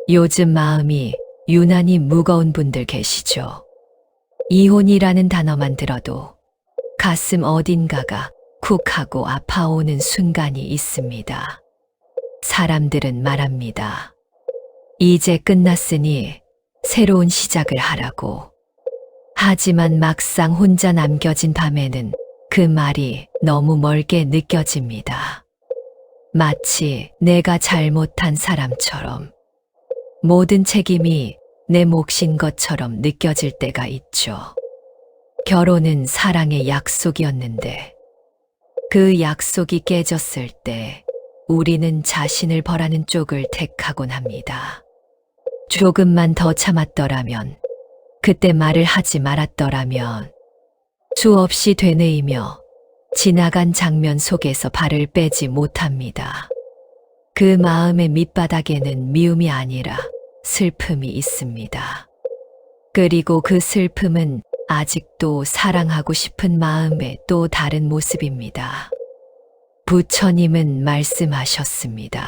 요즘 마음이 유난히 무거운 분들 계시죠? 이혼이라는 단어만 들어도 가슴 어딘가가 쿡 하고 아파오는 순간이 있습니다. 사람들은 말합니다. 이제 끝났으니 새로운 시작을 하라고. 하지만 막상 혼자 남겨진 밤에는 그 말이 너무 멀게 느껴집니다. 마치 내가 잘못한 사람처럼, 모든 책임이 내 몫인 것처럼 느껴질 때가 있죠. 결혼은 사랑의 약속이었는데 그 약속이 깨졌을 때 우리는 자신을 벌하는 쪽을 택하곤 합니다. 조금만 더 참았더라면, 그때 말을 하지 말았더라면, 수없이 되뇌이며 지나간 장면 속에서 발을 빼지 못합니다. 그 마음의 밑바닥에는 미움이 아니라 슬픔이 있습니다. 그리고 그 슬픔은 아직도 사랑하고 싶은 마음의 또 다른 모습입니다. 부처님은 말씀하셨습니다.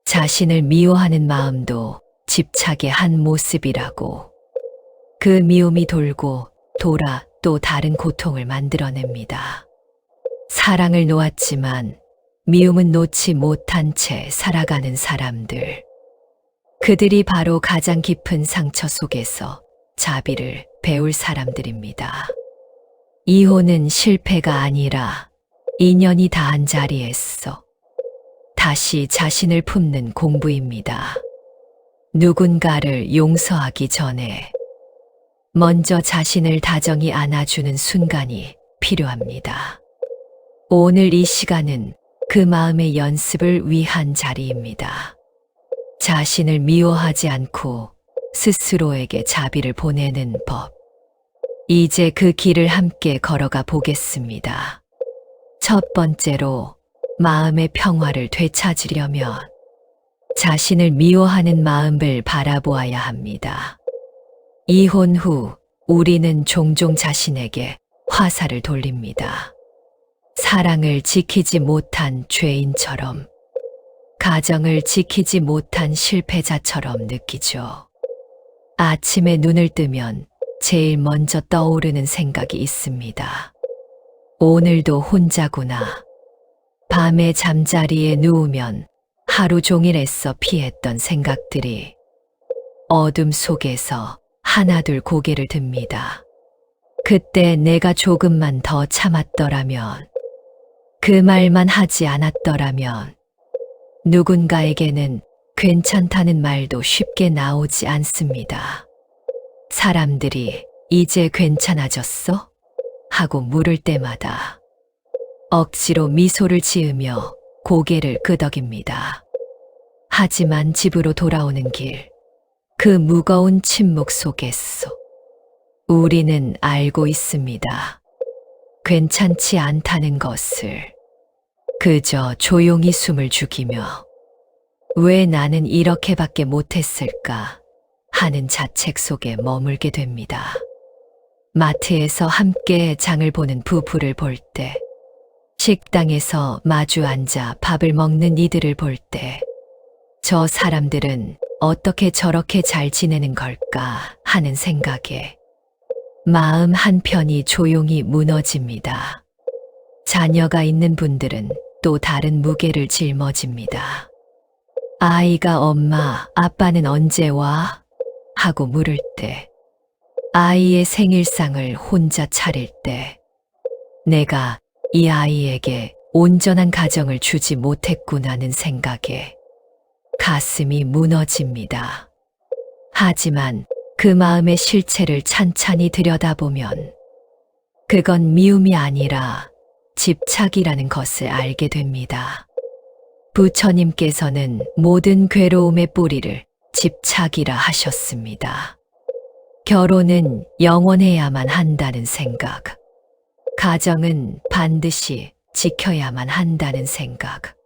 자신을 미워하는 마음도 집착의 한 모습이라고. 그 미움이 돌고 돌아 또 다른 고통을 만들어냅니다. 사랑을 놓았지만 미움은 놓지 못한 채 살아가는 사람들. 그들이 바로 가장 깊은 상처 속에서 자비를 배울 사람들입니다. 이혼은 실패가 아니라 인연이 닿은 자리에서 다시 자신을 품는 공부입니다. 누군가를 용서하기 전에 먼저 자신을 다정히 안아주는 순간이 필요합니다. 오늘 이 시간은 그 마음의 연습을 위한 자리입니다. 자신을 미워하지 않고 스스로에게 자비를 보내는 법. 이제 그 길을 함께 걸어가 보겠습니다. 첫 번째로, 마음의 평화를 되찾으려면 자신을 미워하는 마음을 바라보아야 합니다. 이혼 후 우리는 종종 자신에게 화살을 돌립니다. 사랑을 지키지 못한 죄인처럼, 가정을 지키지 못한 실패자처럼 느끼죠. 아침에 눈을 뜨면 제일 먼저 떠오르는 생각이 있습니다. 오늘도 혼자구나. 밤에 잠자리에 누우면 하루 종일 애써 피했던 생각들이 어둠 속에서 하나둘 고개를 듭니다. 그때 내가 조금만 더 참았더라면, 그 말만 하지 않았더라면, 누군가에게는 괜찮다는 말도 쉽게 나오지 않습니다. 사람들이 이제 괜찮아졌어? 하고 물을 때마다 억지로 미소를 지으며 고개를 끄덕입니다. 하지만 집으로 돌아오는 길, 그 무거운 침묵 속에서 우리는 알고 있습니다. 괜찮지 않다는 것을. 그저 조용히 숨을 죽이며 왜 나는 이렇게밖에 못했을까 하는 자책 속에 머물게 됩니다. 마트에서 함께 장을 보는 부부를 볼 때, 식당에서 마주 앉아 밥을 먹는 이들을 볼 때, 저 사람들은 어떻게 저렇게 잘 지내는 걸까 하는 생각에 마음 한편이 조용히 무너집니다. 자녀가 있는 분들은 또 다른 무게를 짊어집니다. 아이가 엄마, 아빠는 언제 와? 하고 물을 때, 아이의 생일상을 혼자 차릴 때, 내가 이 아이에게 온전한 가정을 주지 못했구나는 생각에 가슴이 무너집니다. 하지만 그 마음의 실체를 찬찬히 들여다보면 그건 미움이 아니라 집착이라는 것을 알게 됩니다. 부처님께서는 모든 괴로움의 뿌리를 집착이라 하셨습니다. 결혼은 영원해야만 한다는 생각, 가정은 반드시 지켜야만 한다는 생각,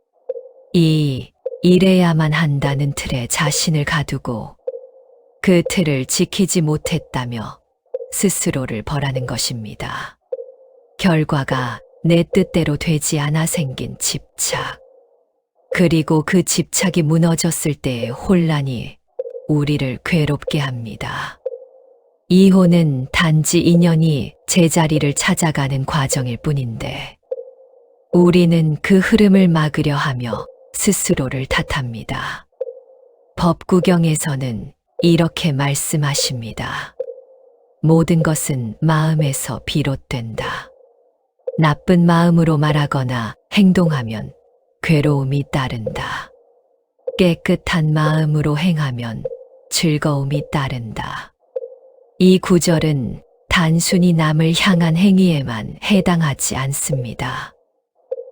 이래야만 한다는 틀에 자신을 가두고 그 틀을 지키지 못했다며 스스로를 벌하는 것입니다. 결과가 내 뜻대로 되지 않아 생긴 집착. 그리고 그 집착이 무너졌을 때의 혼란이 우리를 괴롭게 합니다. 이혼은 단지 인연이 제자리를 찾아가는 과정일 뿐인데 우리는 그 흐름을 막으려 하며 스스로를 탓합니다. 법구경에서는 이렇게 말씀하십니다. 모든 것은 마음에서 비롯된다. 나쁜 마음으로 말하거나 행동하면 괴로움이 따른다. 깨끗한 마음으로 행하면 즐거움이 따른다. 이 구절은 단순히 남을 향한 행위에만 해당하지 않습니다.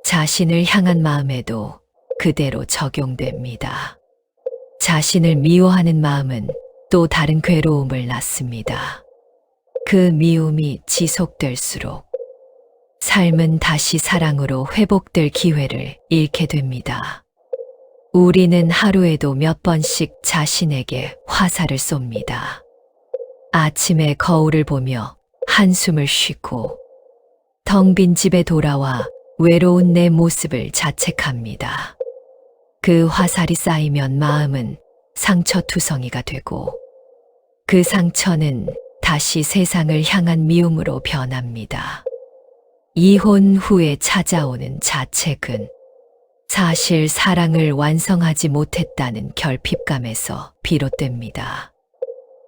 자신을 향한 마음에도 그대로 적용됩니다. 자신을 미워하는 마음은 또 다른 괴로움을 낳습니다. 그 미움이 지속될수록 삶은 다시 사랑으로 회복될 기회를 잃게 됩니다. 우리는 하루에도 몇 번씩 자신에게 화살을 쏩니다. 아침에 거울을 보며 한숨을 쉬고 텅 빈 집에 돌아와 외로운 내 모습을 자책합니다. 그 화살이 쌓이면 마음은 상처투성이가 되고 그 상처는 다시 세상을 향한 미움으로 변합니다. 이혼 후에 찾아오는 자책은 사실 사랑을 완성하지 못했다는 결핍감에서 비롯됩니다.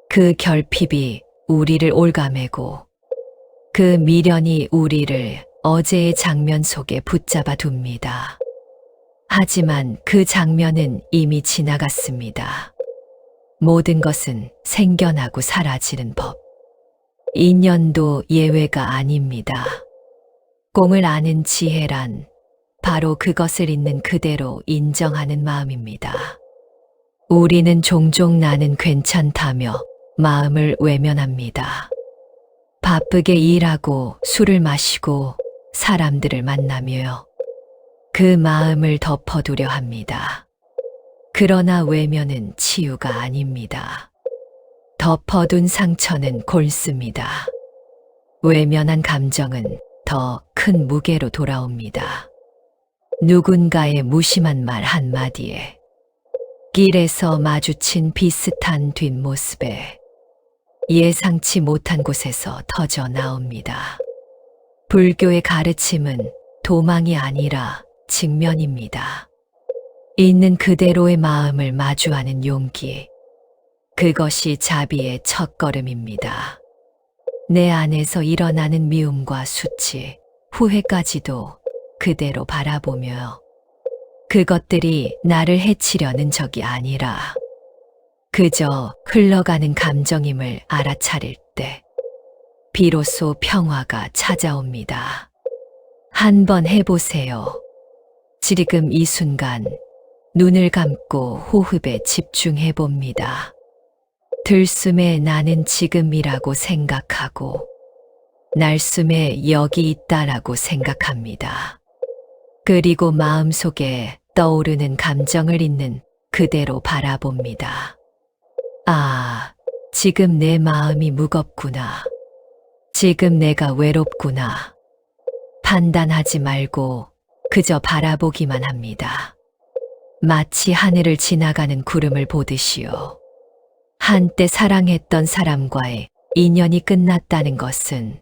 그 결핍이 우리를 올가매고 그 미련이 우리를 어제의 장면 속에 붙잡아 둡니다. 하지만 그 장면은 이미 지나갔습니다. 모든 것은 생겨나고 사라지는 법. 인연도 예외가 아닙니다. 꽁을 아는 지혜란 바로 그것을 있는 그대로 인정하는 마음입니다. 우리는 종종 나는 괜찮다며 마음을 외면합니다. 바쁘게 일하고 술을 마시고 사람들을 만나며 그 마음을 덮어두려 합니다. 그러나 외면은 치유가 아닙니다. 덮어둔 상처는 골습니다. 외면한 감정은 더 큰 무게로 돌아옵니다. 누군가의 무심한 말 한마디에 길에서 마주친 비슷한 뒷모습에 예상치 못한 곳에서 터져 나옵니다. 불교의 가르침은 도망이 아니라 직면입니다. 있는 그대로의 마음을 마주하는 용기. 그것이 자비의 첫걸음입니다. 내 안에서 일어나는 미움과 수치, 후회까지도 그대로 바라보며 그것들이 나를 해치려는 적이 아니라 그저 흘러가는 감정임을 알아차릴 때 비로소 평화가 찾아옵니다. 한번 해보세요. 지금 이 순간 눈을 감고 호흡에 집중해 봅니다. 들숨에 나는 지금이라고 생각하고 날숨에 여기 있다라고 생각합니다. 그리고 마음속에 떠오르는 감정을 있는 그대로 바라봅니다. 아, 지금 내 마음이 무겁구나. 지금 내가 외롭구나. 판단하지 말고 그저 바라보기만 합니다. 마치 하늘을 지나가는 구름을 보듯이요. 한때 사랑했던 사람과의 인연이 끝났다는 것은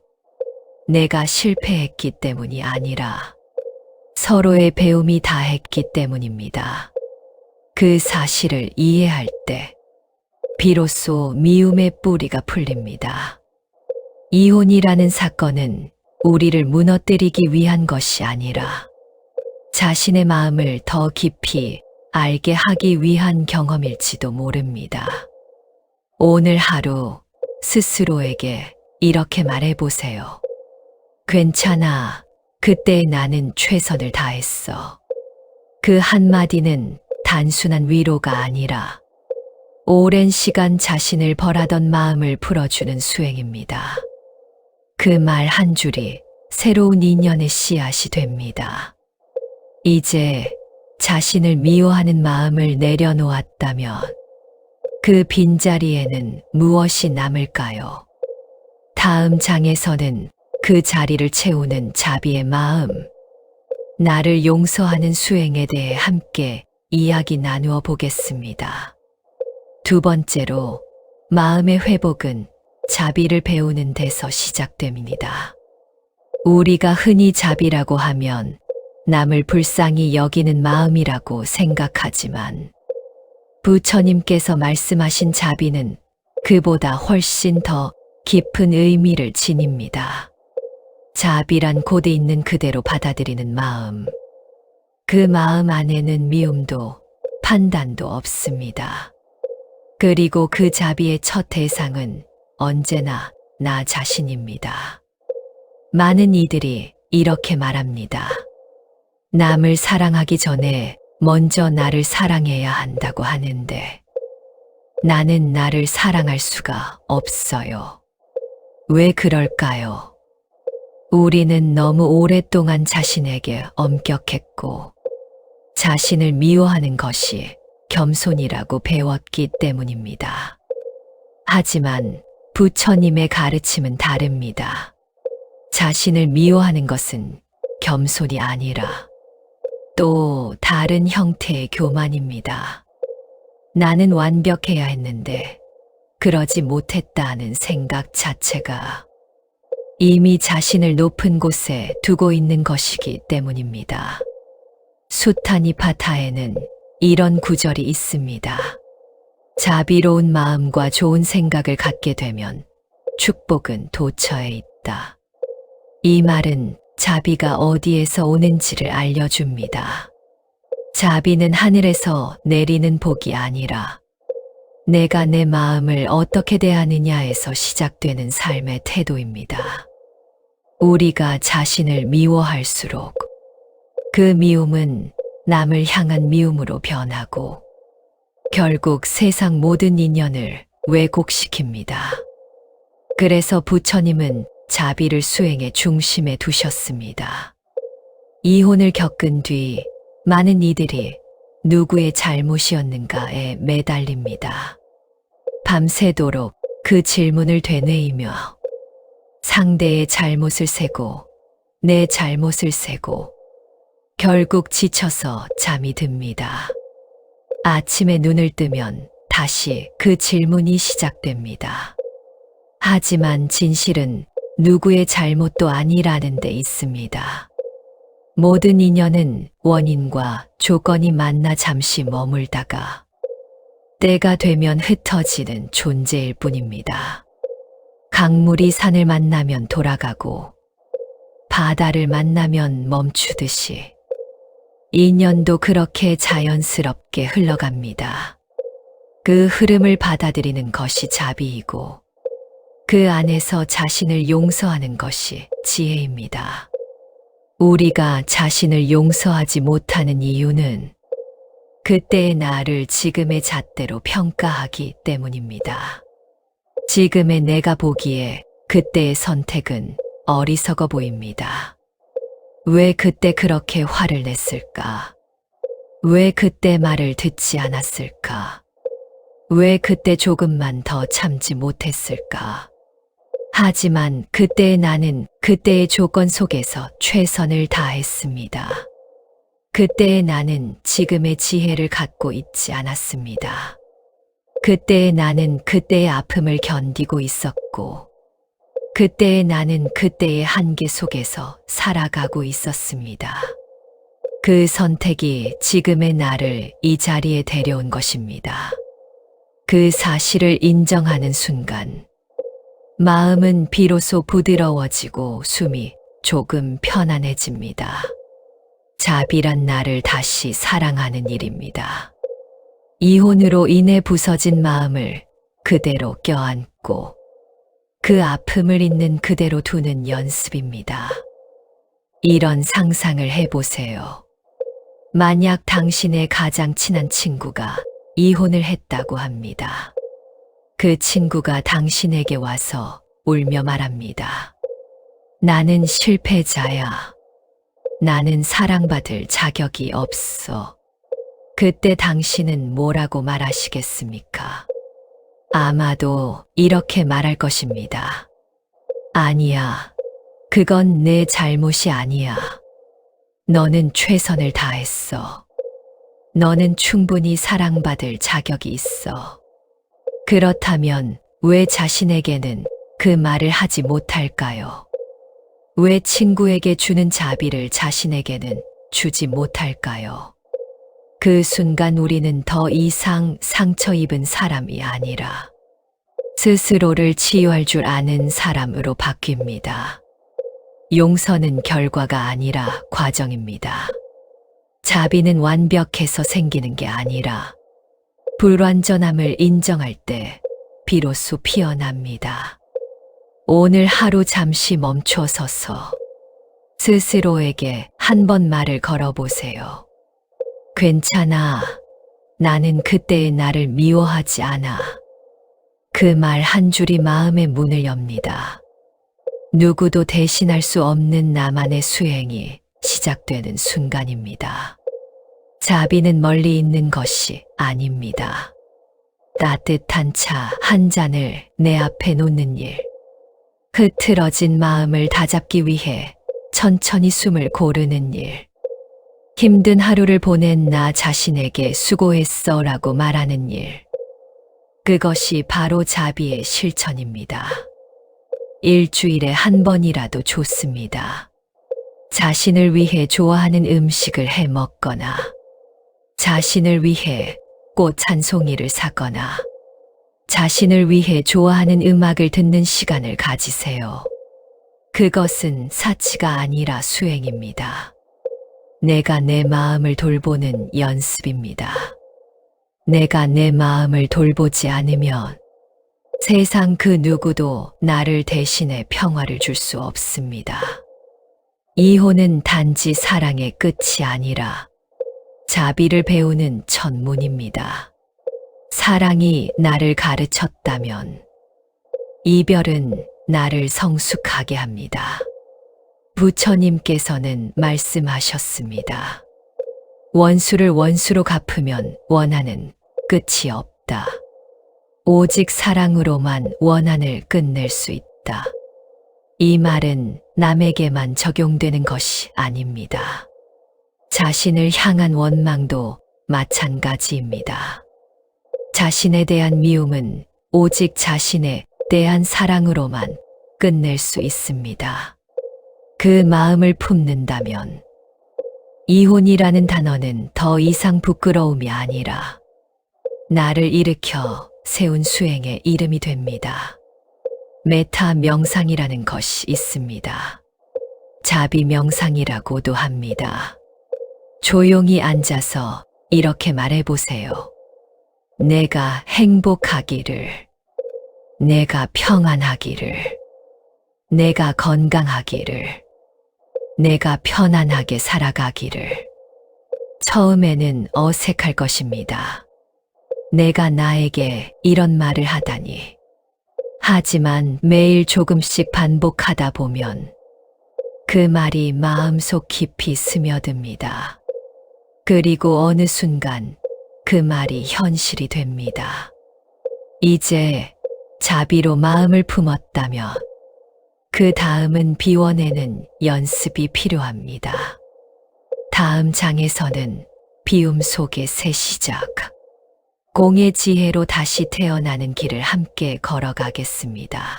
내가 실패했기 때문이 아니라 서로의 배움이 다했기 때문입니다. 그 사실을 이해할 때 비로소 미움의 뿌리가 풀립니다. 이혼이라는 사건은 우리를 무너뜨리기 위한 것이 아니라 자신의 마음을 더 깊이 알게 하기 위한 경험일지도 모릅니다. 오늘 하루 스스로에게 이렇게 말해보세요. 괜찮아. 그때 나는 최선을 다했어. 그 한마디는 단순한 위로가 아니라 오랜 시간 자신을 벌하던 마음을 풀어주는 수행입니다. 그 말 한 줄이 새로운 인연의 씨앗이 됩니다. 이제 자신을 미워하는 마음을 내려놓았다면 그 빈자리에는 무엇이 남을까요? 다음 장에서는 그 자리를 채우는 자비의 마음, 나를 용서하는 수행에 대해 함께 이야기 나누어 보겠습니다. 두 번째로, 마음의 회복은 자비를 배우는 데서 시작됩니다. 우리가 흔히 자비라고 하면 남을 불쌍히 여기는 마음이라고 생각하지만 부처님께서 말씀하신 자비는 그보다 훨씬 더 깊은 의미를 지닙니다. 자비란 고대 있는 그대로 받아들이는 마음. 그 마음 안에는 미움도 판단도 없습니다. 그리고 그 자비의 첫 대상은 언제나 나 자신입니다. 많은 이들이 이렇게 말합니다. 남을 사랑하기 전에 먼저 나를 사랑해야 한다고 하는데 나는 나를 사랑할 수가 없어요. 왜 그럴까요? 우리는 너무 오랫동안 자신에게 엄격했고 자신을 미워하는 것이 겸손이라고 배웠기 때문입니다. 하지만 부처님의 가르침은 다릅니다. 자신을 미워하는 것은 겸손이 아니라 또 다른 형태의 교만입니다. 나는 완벽해야 했는데 그러지 못했다는 생각 자체가 이미 자신을 높은 곳에 두고 있는 것이기 때문입니다. 수타니파타에는 이런 구절이 있습니다. 자비로운 마음과 좋은 생각을 갖게 되면 축복은 도처에 있다. 이 말은 자비가 어디에서 오는지를 알려줍니다. 자비는 하늘에서 내리는 복이 아니라 내가 내 마음을 어떻게 대하느냐에서 시작되는 삶의 태도입니다. 우리가 자신을 미워할수록 그 미움은 남을 향한 미움으로 변하고 결국 세상 모든 인연을 왜곡시킵니다. 그래서 부처님은 자비를 수행의 중심에 두셨습니다. 이혼을 겪은 뒤 많은 이들이 누구의 잘못이었는가에 매달립니다. 밤새도록 그 질문을 되뇌이며 상대의 잘못을 세고 내 잘못을 세고 결국 지쳐서 잠이 듭니다. 아침에 눈을 뜨면 다시 그 질문이 시작됩니다. 하지만 진실은 누구의 잘못도 아니라는 데 있습니다. 모든 인연은 원인과 조건이 만나 잠시 머물다가 때가 되면 흩어지는 존재일 뿐입니다. 강물이 산을 만나면 돌아가고 바다를 만나면 멈추듯이 인연도 그렇게 자연스럽게 흘러갑니다. 그 흐름을 받아들이는 것이 자비이고 그 안에서 자신을 용서하는 것이 지혜입니다. 우리가 자신을 용서하지 못하는 이유는 그때의 나를 지금의 잣대로 평가하기 때문입니다. 지금의 내가 보기에 그때의 선택은 어리석어 보입니다. 왜 그때 그렇게 화를 냈을까? 왜 그때 말을 듣지 않았을까? 왜 그때 조금만 더 참지 못했을까? 하지만 그때의 나는 그때의 조건 속에서 최선을 다했습니다. 그때의 나는 지금의 지혜를 갖고 있지 않았습니다. 그때의 나는 그때의 아픔을 견디고 있었고, 그때의 나는 그때의 한계 속에서 살아가고 있었습니다. 그 선택이 지금의 나를 이 자리에 데려온 것입니다. 그 사실을 인정하는 순간, 마음은 비로소 부드러워지고 숨이 조금 편안해집니다. 자비란 나를 다시 사랑하는 일입니다. 이혼으로 인해 부서진 마음을 그대로 껴안고 그 아픔을 있는 그대로 두는 연습입니다. 이런 상상을 해보세요. 만약 당신의 가장 친한 친구가 이혼을 했다고 합니다. 그 친구가 당신에게 와서 울며 말합니다. 나는 실패자야. 나는 사랑받을 자격이 없어. 그때 당신은 뭐라고 말하시겠습니까? 아마도 이렇게 말할 것입니다. 아니야. 그건 내 잘못이 아니야. 너는 최선을 다했어. 너는 충분히 사랑받을 자격이 있어. 그렇다면 왜 자신에게는 그 말을 하지 못할까요? 왜 친구에게 주는 자비를 자신에게는 주지 못할까요? 그 순간 우리는 더 이상 상처 입은 사람이 아니라 스스로를 치유할 줄 아는 사람으로 바뀝니다. 용서는 결과가 아니라 과정입니다. 자비는 완벽해서 생기는 게 아니라 불완전함을 인정할 때 비로소 피어납니다. 오늘 하루 잠시 멈춰서서 스스로에게 한 번 말을 걸어보세요. 괜찮아. 나는 그때의 나를 미워하지 않아. 그 말 한 줄이 마음의 문을 엽니다. 누구도 대신할 수 없는 나만의 수행이 시작되는 순간입니다. 자비는 멀리 있는 것이 아닙니다. 따뜻한 차 한 잔을 내 앞에 놓는 일. 흐트러진 마음을 다잡기 위해 천천히 숨을 고르는 일. 힘든 하루를 보낸 나 자신에게 수고했어 라고 말하는 일. 그것이 바로 자비의 실천입니다. 일주일에 한 번이라도 좋습니다. 자신을 위해 좋아하는 음식을 해 먹거나, 자신을 위해 꽃 한 송이를 사거나, 자신을 위해 좋아하는 음악을 듣는 시간을 가지세요. 그것은 사치가 아니라 수행입니다. 내가 내 마음을 돌보는 연습입니다. 내가 내 마음을 돌보지 않으면 세상 그 누구도 나를 대신해 평화를 줄 수 없습니다. 이혼은 단지 사랑의 끝이 아니라 자비를 배우는 첫문입니다. 사랑이 나를 가르쳤다면 이별은 나를 성숙하게 합니다. 부처님께서는 말씀하셨습니다. 원수를 원수로 갚으면 원한은 끝이 없다. 오직 사랑으로만 원한을 끝낼 수 있다. 이 말은 남에게만 적용되는 것이 아닙니다. 자신을 향한 원망도 마찬가지입니다. 자신에 대한 미움은 오직 자신에 대한 사랑으로만 끝낼 수 있습니다. 그 마음을 품는다면 이혼이라는 단어는 더 이상 부끄러움이 아니라 나를 일으켜 세운 수행의 이름이 됩니다. 메타 명상이라는 것이 있습니다. 자비 명상이라고도 합니다. 조용히 앉아서 이렇게 말해보세요. 내가 행복하기를, 내가 평안하기를, 내가 건강하기를, 내가 편안하게 살아가기를. 처음에는 어색할 것입니다. 내가 나에게 이런 말을 하다니. 하지만 매일 조금씩 반복하다 보면 그 말이 마음속 깊이 스며듭니다. 그리고 어느 순간 그 말이 현실이 됩니다. 이제 자비로 마음을 품었다면 그 다음은 비워내는 연습이 필요합니다. 다음 장에서는 비움 속의 새 시작, 공의 지혜로 다시 태어나는 길을 함께 걸어가겠습니다.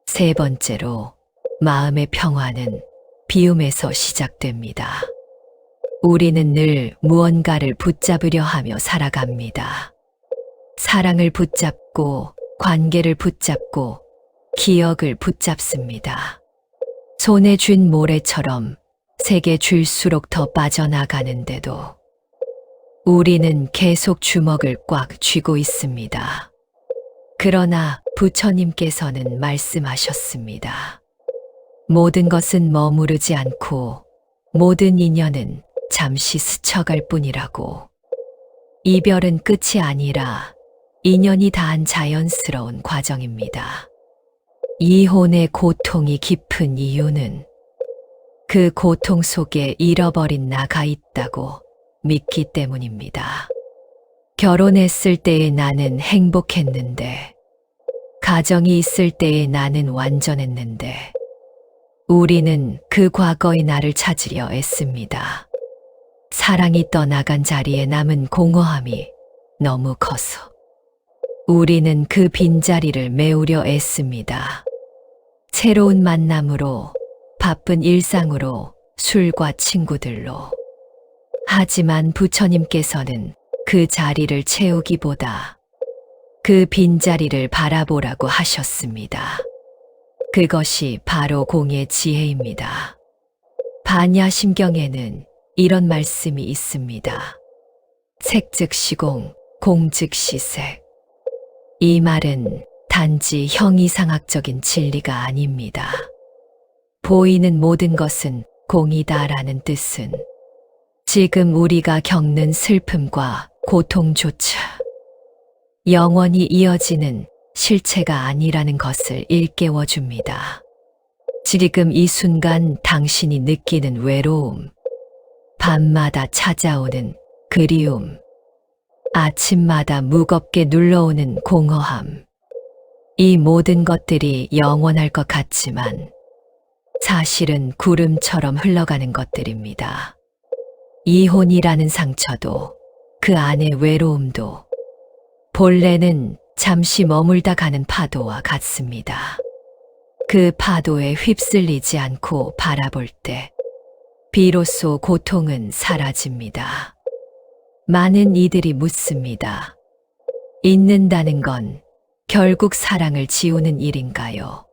세 번째로, 마음의 평화는 비움에서 시작됩니다. 우리는 늘 무언가를 붙잡으려 하며 살아갑니다. 사랑을 붙잡고, 관계를 붙잡고, 기억을 붙잡습니다. 손에 쥔 모래처럼 세게 쥘수록 더 빠져나가는데도 우리는 계속 주먹을 꽉 쥐고 있습니다. 그러나 부처님께서는 말씀하셨습니다. 모든 것은 머무르지 않고 모든 인연은 잠시 스쳐갈 뿐이라고. 이별은 끝이 아니라 인연이 다한 자연스러운 과정입니다. 이혼의 고통이 깊은 이유는 그 고통 속에 잃어버린 나가 있다고 믿기 때문입니다. 결혼했을 때의 나는 행복했는데, 가정이 있을 때의 나는 완전했는데, 우리는 그 과거의 나를 찾으려 애씁니다. 사랑이 떠나간 자리에 남은 공허함이 너무 커서. 우리는 그 빈자리를 메우려 애씁니다. 새로운 만남으로, 바쁜 일상으로, 술과 친구들로. 하지만 부처님께서는 그 자리를 채우기보다 그 빈자리를 바라보라고 하셨습니다. 그것이 바로 공의 지혜입니다. 반야심경에는 이런 말씀이 있습니다. 색즉시공, 공즉시색. 이 말은 단지 형이상학적인 진리가 아닙니다. 보이는 모든 것은 공이다라는 뜻은 지금 우리가 겪는 슬픔과 고통조차 영원히 이어지는 실체가 아니라는 것을 일깨워 줍니다. 지금 이 순간 당신이 느끼는 외로움, 밤마다 찾아오는 그리움, 아침마다 무겁게 눌러오는 공허함, 이 모든 것들이 영원할 것 같지만 사실은 구름처럼 흘러가는 것들입니다. 이혼이라는 상처도 그 안의 외로움도 본래는 잠시 머물다 가는 파도와 같습니다. 그 파도에 휩쓸리지 않고 바라볼 때 비로소 고통은 사라집니다. 많은 이들이 묻습니다. 잊는다는 건 결국 사랑을 지우는 일인가요?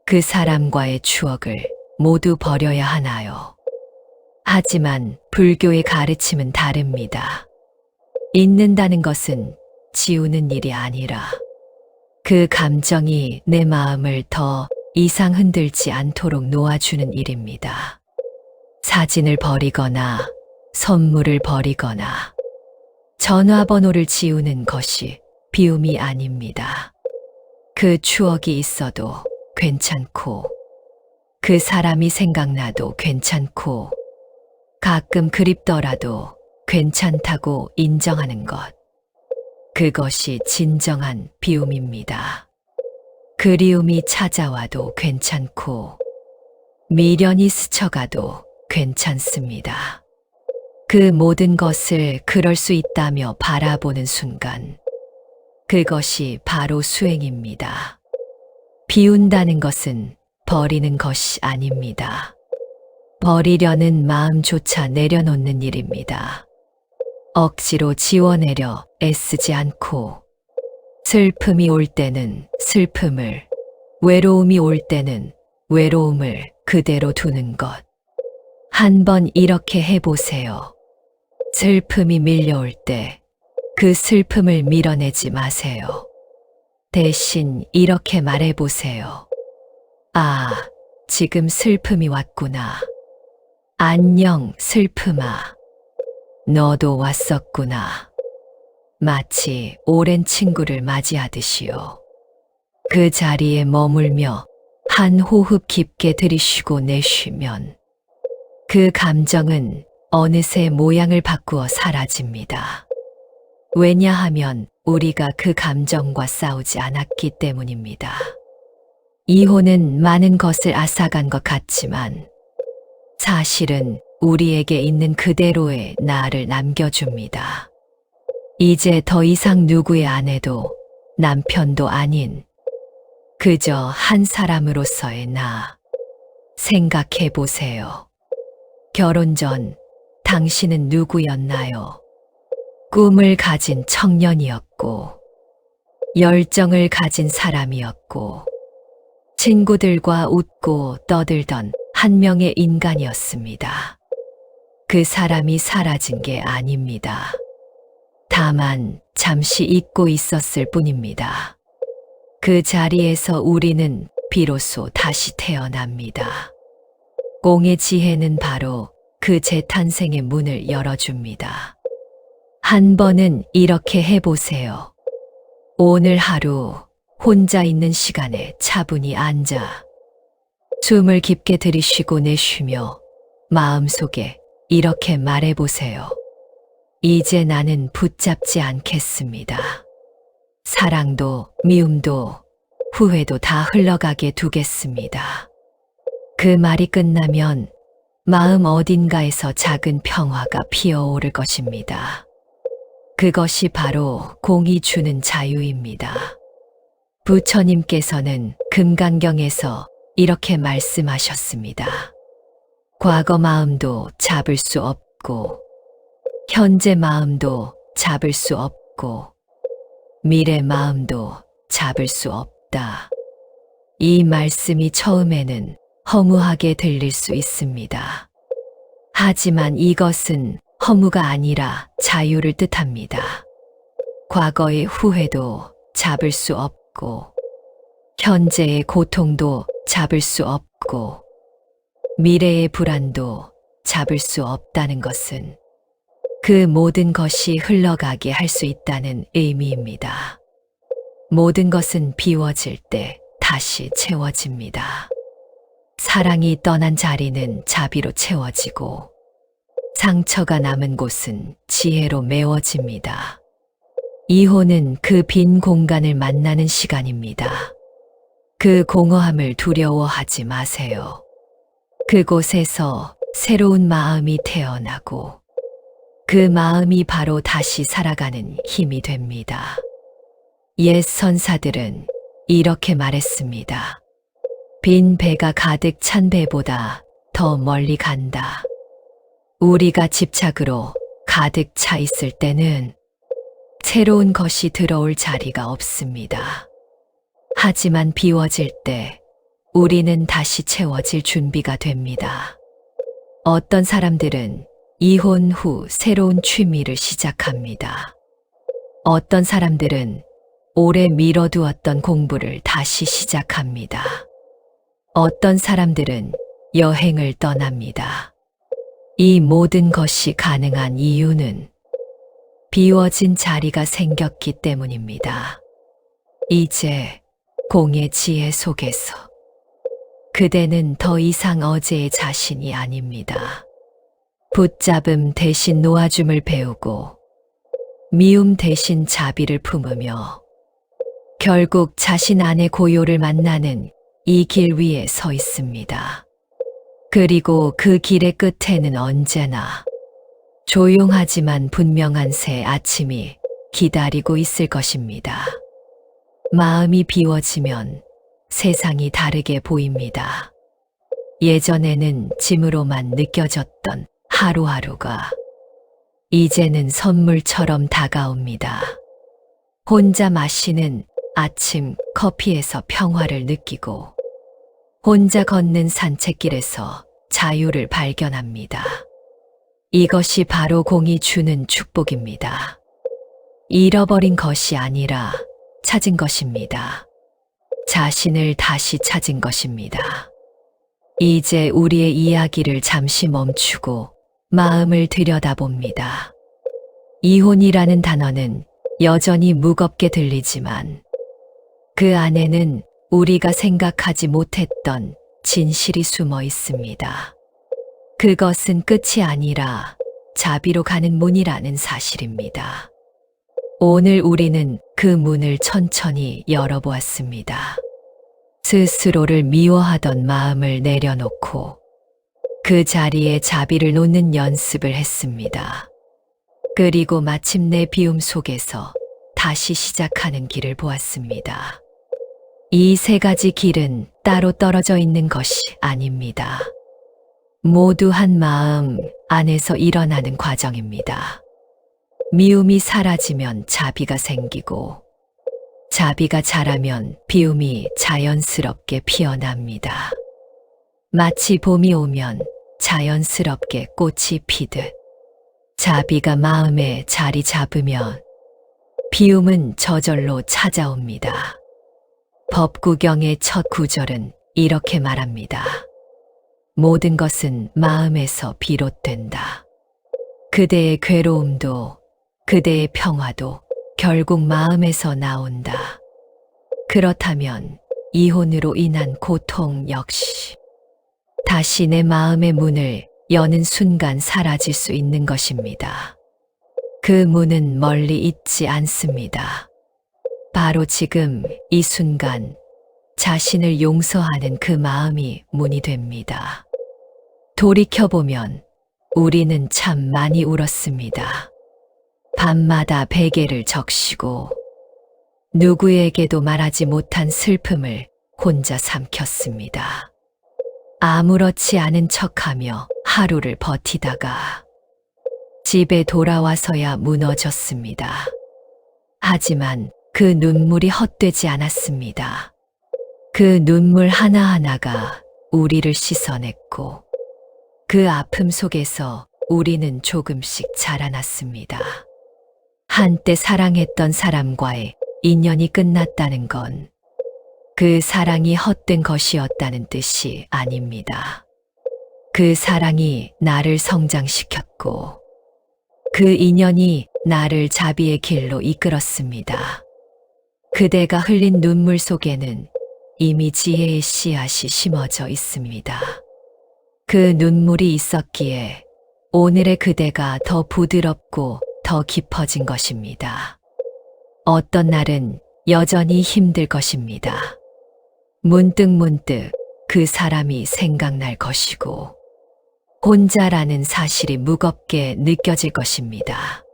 그 사람과의 추억을 모두 버려야 하나요? 하지만 불교의 가르침은 다릅니다. 잊는다는 것은 지우는 일이 아니라 그 감정이 내 마음을 더 이상 흔들지 않도록 놓아주는 일입니다. 사진을 버리거나 선물을 버리거나 전화번호를 지우는 것이 비움이 아닙니다. 그 추억이 있어도 괜찮고 그 사람이 생각나도 괜찮고 가끔 그립더라도 괜찮다고 인정하는 것. 그것이 진정한 비움입니다. 그리움이 찾아와도 괜찮고 미련이 스쳐가도 괜찮습니다. 그 모든 것을 그럴 수 있다며 바라보는 순간 그것이 바로 수행입니다. 비운다는 것은 버리는 것이 아닙니다. 버리려는 마음조차 내려놓는 일입니다. 억지로 지워내려 애쓰지 않고 슬픔이 올 때는 슬픔을, 외로움이 올 때는 외로움을 그대로 두는 것. 한번 이렇게 해보세요. 슬픔이 밀려올 때 그 슬픔을 밀어내지 마세요. 대신 이렇게 말해보세요. 아, 지금 슬픔이 왔구나. 안녕, 슬픔아. 너도 왔었구나. 마치 오랜 친구를 맞이하듯이요. 그 자리에 머물며 한 호흡 깊게 들이쉬고 내쉬면 그 감정은 어느새 모양을 바꾸어 사라집니다. 왜냐하면 우리가 그 감정과 싸우지 않았기 때문입니다. 이혼은 많은 것을 앗아간 것 같지만 사실은 우리에게 있는 그대로의 나를 남겨줍니다. 이제 더 이상 누구의 아내도 남편도 아닌 그저 한 사람으로서의 나. 생각해 보세요. 결혼 전 당신은 누구였나요? 꿈을 가진 청년이었고, 열정을 가진 사람이었고, 친구들과 웃고 떠들던 한 명의 인간이었습니다. 그 사람이 사라진 게 아닙니다. 다만 잠시 잊고 있었을 뿐입니다. 그 자리에서 우리는 비로소 다시 태어납니다. 공의 지혜는 바로 그 재탄생의 문을 열어줍니다. 한 번은 이렇게 해보세요. 오늘 하루 혼자 있는 시간에 차분히 앉아 숨을 깊게 들이쉬고 내쉬며 마음속에 이렇게 말해보세요. 이제 나는 붙잡지 않겠습니다. 사랑도 미움도 후회도 다 흘러가게 두겠습니다. 그 말이 끝나면 마음 어딘가에서 작은 평화가 피어오를 것입니다. 그것이 바로 공이 주는 자유입니다. 부처님께서는 금강경에서 이렇게 말씀하셨습니다. 과거 마음도 잡을 수 없고, 현재 마음도 잡을 수 없고, 미래 마음도 잡을 수 없다. 이 말씀이 처음에는 허무하게 들릴 수 있습니다. 하지만 이것은 허무가 아니라 자유를 뜻합니다. 과거의 후회도 잡을 수 없고, 현재의 고통도 잡을 수 없고, 미래의 불안도 잡을 수 없다는 것은 그 모든 것이 흘러가게 할 수 있다는 의미입니다. 모든 것은 비워질 때 다시 채워집니다. 사랑이 떠난 자리는 자비로 채워지고, 상처가 남은 곳은 지혜로 메워집니다. 이혼은 그 빈 공간을 만나는 시간입니다. 그 공허함을 두려워하지 마세요. 그곳에서 새로운 마음이 태어나고, 그 마음이 바로 다시 살아가는 힘이 됩니다. 옛 선사들은 이렇게 말했습니다. 빈 배가 가득 찬 배보다 더 멀리 간다. 우리가 집착으로 가득 차 있을 때는 새로운 것이 들어올 자리가 없습니다. 하지만 비워질 때 우리는 다시 채워질 준비가 됩니다. 어떤 사람들은 이혼 후 새로운 취미를 시작합니다. 어떤 사람들은 오래 미뤄두었던 공부를 다시 시작합니다. 어떤 사람들은 여행을 떠납니다. 이 모든 것이 가능한 이유는 비워진 자리가 생겼기 때문입니다. 이제 공의 지혜 속에서 그대는 더 이상 어제의 자신이 아닙니다. 붙잡음 대신 놓아줌을 배우고, 미움 대신 자비를 품으며, 결국 자신 안의 고요를 만나는 이 길 위에 서 있습니다. 그리고 그 길의 끝에는 언제나 조용하지만 분명한 새 아침이 기다리고 있을 것입니다. 마음이 비워지면 세상이 다르게 보입니다. 예전에는 짐으로만 느껴졌던 하루하루가 이제는 선물처럼 다가옵니다. 혼자 마시는 아침 커피에서 평화를 느끼고, 혼자 걷는 산책길에서 자유를 발견합니다. 이것이 바로 공이 주는 축복입니다. 잃어버린 것이 아니라 찾은 것입니다. 자신을 다시 찾은 것입니다. 이제 우리의 이야기를 잠시 멈추고 마음을 들여다봅니다. 이혼이라는 단어는 여전히 무겁게 들리지만 그 안에는 우리가 생각하지 못했던 진실이 숨어 있습니다. 그것은 끝이 아니라 자비로 가는 문이라는 사실입니다. 오늘 우리는 그 문을 천천히 열어보았습니다. 스스로를 미워하던 마음을 내려놓고 그 자리에 자비를 놓는 연습을 했습니다. 그리고 마침내 비움 속에서 다시 시작하는 길을 보았습니다. 이 세 가지 길은 따로 떨어져 있는 것이 아닙니다. 모두 한 마음 안에서 일어나는 과정입니다. 미움이 사라지면 자비가 생기고, 자비가 자라면 비움이 자연스럽게 피어납니다. 마치 봄이 오면 자연스럽게 꽃이 피듯 자비가 마음에 자리 잡으면 비움은 저절로 찾아옵니다. 법구경의 첫 구절은 이렇게 말합니다. 모든 것은 마음에서 비롯된다. 그대의 괴로움도 그대의 평화도 결국 마음에서 나온다. 그렇다면 이혼으로 인한 고통 역시 다시 내 마음의 문을 여는 순간 사라질 수 있는 것입니다. 그 문은 멀리 있지 않습니다. 바로 지금 이 순간 자신을 용서하는 그 마음이 문이 됩니다. 돌이켜보면 우리는 참 많이 울었습니다. 밤마다 베개를 적시고 누구에게도 말하지 못한 슬픔을 혼자 삼켰습니다. 아무렇지 않은 척하며 하루를 버티다가 집에 돌아와서야 무너졌습니다. 하지만 그 눈물이 헛되지 않았습니다. 그 눈물 하나하나가 우리를 씻어냈고 그 아픔 속에서 우리는 조금씩 자라났습니다. 한때 사랑했던 사람과의 인연이 끝났다는 건 그 사랑이 헛된 것이었다는 뜻이 아닙니다. 그 사랑이 나를 성장시켰고 그 인연이 나를 자비의 길로 이끌었습니다. 그대가 흘린 눈물 속에는 이미 지혜의 씨앗이 심어져 있습니다. 그 눈물이 있었기에 오늘의 그대가 더 부드럽고 더 깊어진 것입니다. 어떤 날은 여전히 힘들 것입니다. 문득문득 그 사람이 생각날 것이고 혼자라는 사실이 무겁게 느껴질 것입니다.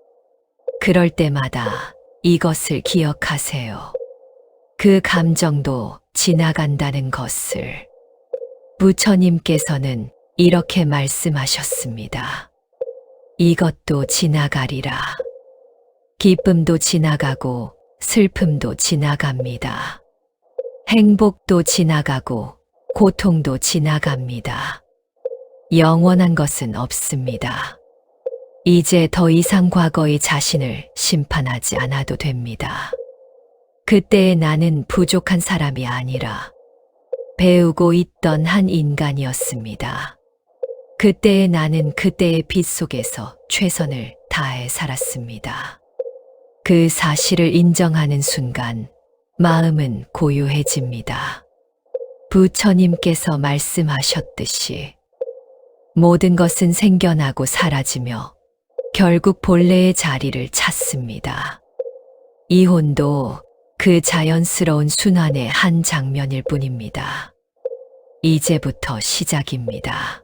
그럴 때마다 이것을 기억하세요. 그 감정도 지나간다는 것을. 부처님께서는 이렇게 말씀하셨습니다. 이것도 지나가리라. 기쁨도 지나가고 슬픔도 지나갑니다. 행복도 지나가고 고통도 지나갑니다. 영원한 것은 없습니다. 이제 더 이상 과거의 자신을 심판하지 않아도 됩니다. 그때의 나는 부족한 사람이 아니라 배우고 있던 한 인간이었습니다. 그때의 나는 그때의 빛 속에서 최선을 다해 살았습니다. 그 사실을 인정하는 순간 마음은 고요해집니다. 부처님께서 말씀하셨듯이 모든 것은 생겨나고 사라지며 결국 본래의 자리를 찾습니다. 이혼도 그 자연스러운 순환의 한 장면일 뿐입니다. 이제부터 시작입니다.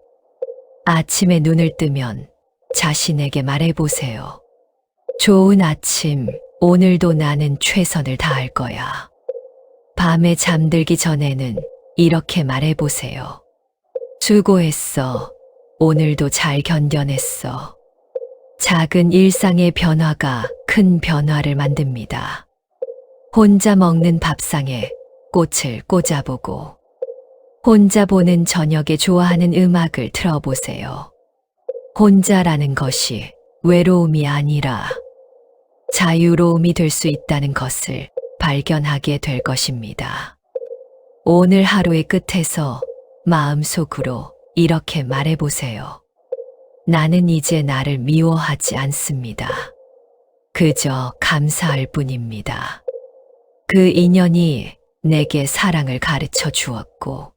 아침에 눈을 뜨면 자신에게 말해보세요. 좋은 아침, 오늘도 나는 최선을 다할 거야. 밤에 잠들기 전에는 이렇게 말해보세요. 수고했어. 오늘도 잘 견뎌냈어. 작은 일상의 변화가 큰 변화를 만듭니다. 혼자 먹는 밥상에 꽃을 꽂아보고 혼자 보는 저녁에 좋아하는 음악을 틀어보세요. 혼자라는 것이 외로움이 아니라 자유로움이 될 수 있다는 것을 발견하게 될 것입니다. 오늘 하루의 끝에서 마음속으로 이렇게 말해보세요. 나는 이제 나를 미워하지 않습니다. 그저 감사할 뿐입니다. 그 인연이 내게 사랑을 가르쳐 주었고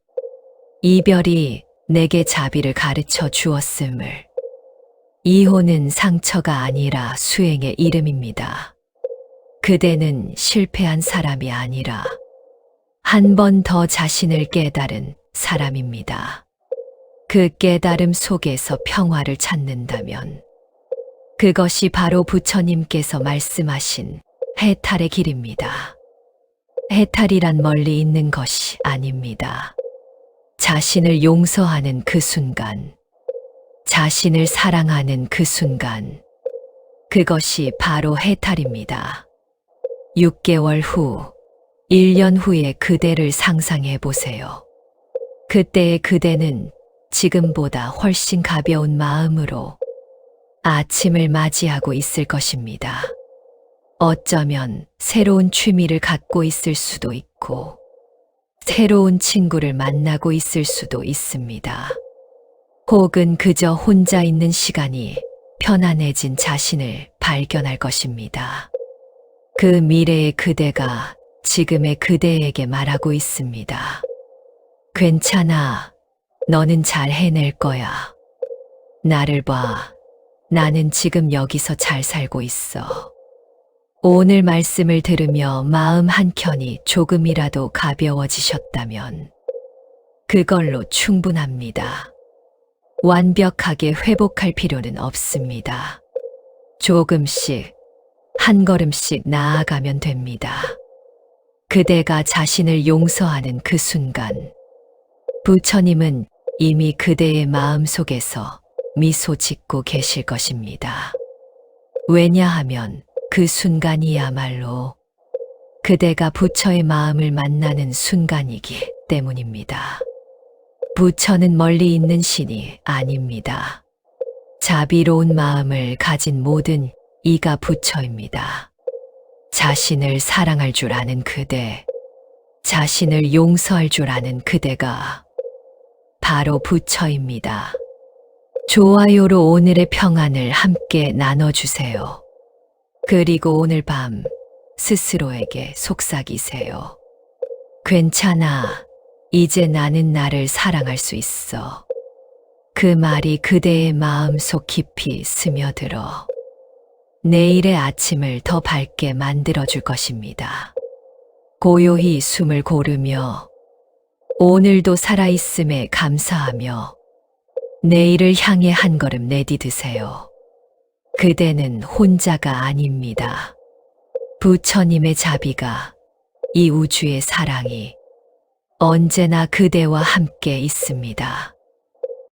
이별이 내게 자비를 가르쳐 주었음을. 이혼은 상처가 아니라 수행의 이름입니다. 그대는 실패한 사람이 아니라 한 번 더 자신을 깨달은 사람입니다. 그 깨달음 속에서 평화를 찾는다면 그것이 바로 부처님께서 말씀하신 해탈의 길입니다. 해탈이란 멀리 있는 것이 아닙니다. 자신을 용서하는 그 순간, 자신을 사랑하는 그 순간, 그것이 바로 해탈입니다. 6개월 후, 1년 후의 그대를 상상해 보세요. 그때의 그대는 지금보다 훨씬 가벼운 마음으로 아침을 맞이하고 있을 것입니다. 어쩌면 새로운 취미를 갖고 있을 수도 있고, 새로운 친구를 만나고 있을 수도 있습니다. 혹은 그저 혼자 있는 시간이 편안해진 자신을 발견할 것입니다. 그 미래의 그대가 지금의 그대에게 말하고 있습니다. 괜찮아. 너는 잘 해낼 거야. 나를 봐. 나는 지금 여기서 잘 살고 있어. 오늘 말씀을 들으며 마음 한켠이 조금이라도 가벼워지셨다면 그걸로 충분합니다. 완벽하게 회복할 필요는 없습니다. 조금씩 한 걸음씩 나아가면 됩니다. 그대가 자신을 용서하는 그 순간, 부처님은 이미 그대의 마음속에서 미소 짓고 계실 것입니다. 왜냐하면 그 순간이야말로 그대가 부처의 마음을 만나는 순간이기 때문입니다. 부처는 멀리 있는 신이 아닙니다. 자비로운 마음을 가진 모든 이가 부처입니다. 자신을 사랑할 줄 아는 그대, 자신을 용서할 줄 아는 그대가 바로 부처입니다. 좋아요로 오늘의 평안을 함께 나눠주세요. 그리고 오늘 밤 스스로에게 속삭이세요. 괜찮아. 이제 나는 나를 사랑할 수 있어. 그 말이 그대의 마음속 깊이 스며들어 내일의 아침을 더 밝게 만들어줄 것입니다. 고요히 숨을 고르며 오늘도 살아있음에 감사하며 내일을 향해 한 걸음 내디드세요. 그대는 혼자가 아닙니다. 부처님의 자비가, 이 우주의 사랑이 언제나 그대와 함께 있습니다.